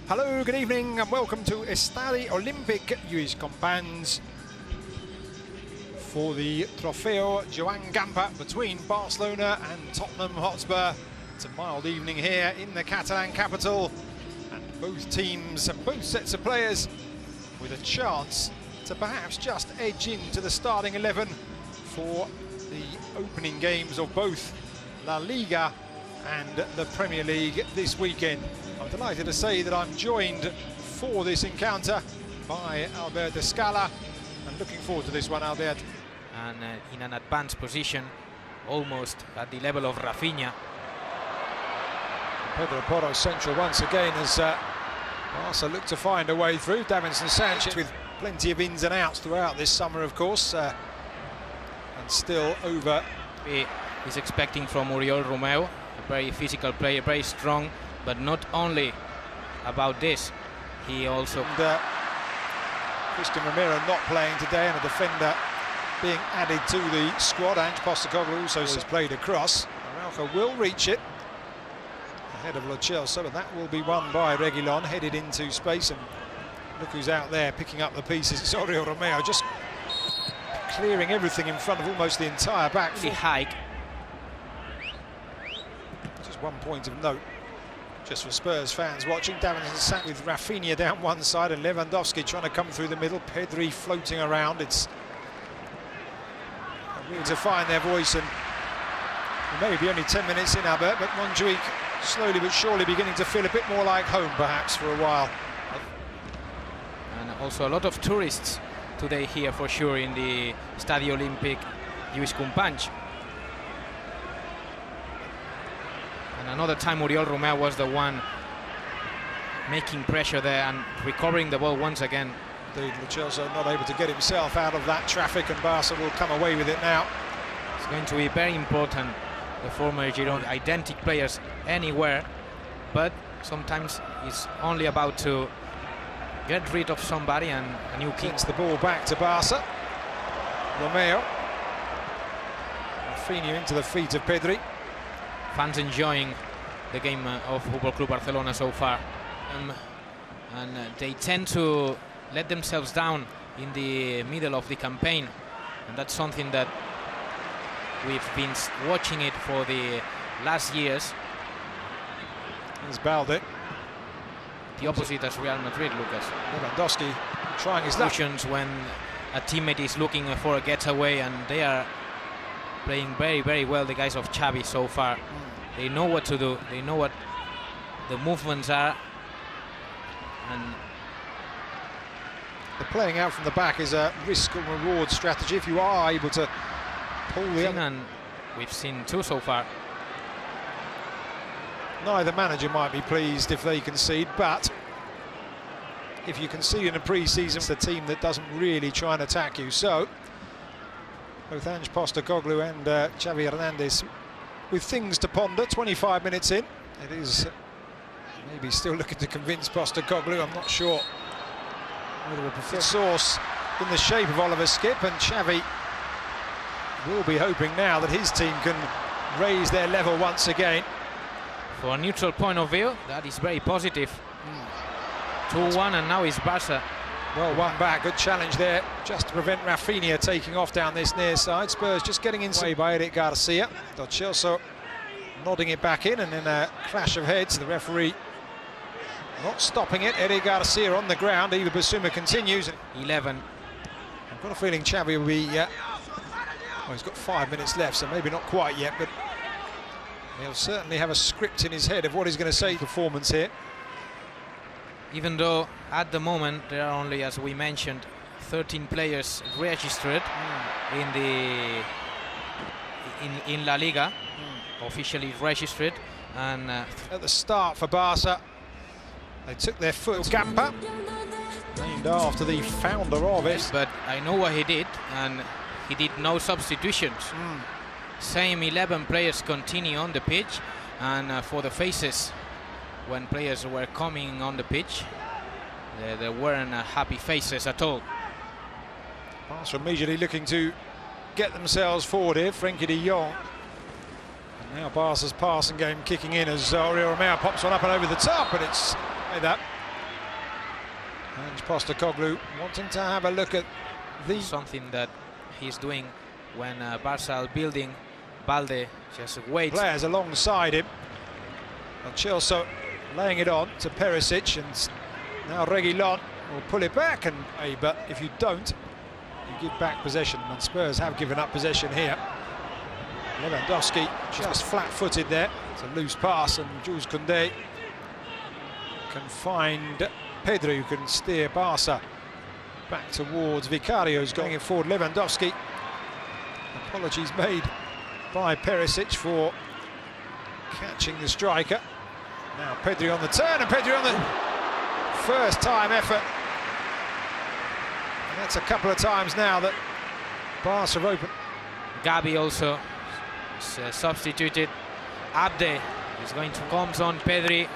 Hello, good evening and welcome to Estadi Olympic Lluís Companys for the Trofeo Joan Gamper between Barcelona and Tottenham Hotspur. It's a mild evening here in the Catalan capital, and both teams and both sets of players with a chance to perhaps just edge into the starting 11 for the opening games of both La Liga and the Premier League this weekend. I'm delighted to say that I'm joined for this encounter by Albert Escala, and looking forward to this one, Albert. And in an advanced position, almost at the level of Rafinha. Pedro Porro central once again as Barca look to find a way through. Davinson Sanchez with plenty of ins and outs throughout this summer, of course, and still over. He's expecting from Oriol Romeu, a very physical player, very strong, but not only about this, he also... And, Christian Romero not playing today, and a defender being added to the squad. Ange Postecoglou also has played across. Araujo will reach it ahead of Lo Celso, but that will be won by Reguilon, headed into space, and look who's out there picking up the pieces. It's Oriol Romeo just clearing everything in front of almost the entire back. The hike. Just 1 point of note, just for Spurs fans watching. Davinson sat with Rafinha down one side and Lewandowski trying to come through the middle. Pedri floating around. It's really to find their voice, and maybe only 10 minutes in, Albert, but Montjuic slowly but surely beginning to feel a bit more like home perhaps for a while. And also a lot of tourists today here for sure in the Estadio Olympic Lluís Companys. And another time Oriol Romeu was the one making pressure there and recovering the ball once again. Indeed, Lo Celso not able to get himself out of that traffic, and Barca will come away with it now. It's going to be very important, the former Girona, identical players anywhere, but sometimes it's only about to get rid of somebody and a new kick. Gets the ball back to Barca. Romeo. Rafinha into the feet of Pedri. Fans enjoying the game of Football Club Barcelona so far, and they tend to let themselves down in the middle of the campaign, and that's something that we've been watching it for the last years. Here's Balde. The opposite as Real Madrid, Lucas. Lewandowski trying his luck when a teammate is looking for a getaway, and they are playing very, very well, the guys of Xavi so far. They know what to do, they know what the movements are, and the playing out from the back is a risk and reward strategy if you are able to pull the... And we've seen two so far. Neither manager might be pleased if they concede, but if you concede in a pre-season, it's the team that doesn't really try and attack you. So both Ange Postecoglou and Xavi Hernandez with things to ponder. 25 minutes in, it is maybe still looking to convince Postecoglou. I'm not sure whether a preferred source in the shape of Oliver Skipp, and Xavi will be hoping now that his team can raise their level once again. For a neutral point of view, that is very positive. 2-1, and now it's Barca. Well, one back, good challenge there, just to prevent Rafinha taking off down this near side. Spurs just getting inside by Eric Garcia. Lo Celso nodding it back in, and in a clash of heads, the referee not stopping it. Eric Garcia on the ground. Eva Basuma continues. 11. I've got a feeling Xavi will be... well, he's got 5 minutes left, so maybe not quite yet, but he'll certainly have a script in his head of what he's going to say. Performance here. Even though at the moment there are only, as we mentioned, 13 players registered in La Liga, officially registered, and at the start for Barca, they took their foot. Gamper, named after the founder of it. But I know what he did, and he did no substitutions. Same 11 players continue on the pitch, and for the faces, when players were coming on the pitch, there weren't happy faces at all. Barca immediately looking to get themselves forward here. Frenkie de Jong. And now Barca's passing game kicking in as Oriol Romeu pops one up and over the top, and it's that And Postecoglou wanting to have a look at the... Something that he's doing when Barca are building. Balde just waits. Players alongside him. And Chelsea laying it on to Perisic, and now Reguilon will pull it back, and but if you don't, you give back possession, and Spurs have given up possession here. Lewandowski just flat-footed there. It's a loose pass, and Jules Koundé can find Pedri, who can steer Barca back towards Vicario's going it forward. Lewandowski. Apologies made by Perisic for catching the striker. Now Pedri on the turn, and Pedri on the first time effort. And that's a couple of times now that Barca have opened. Gabi also substituted. Abde is going to comes on Pedri.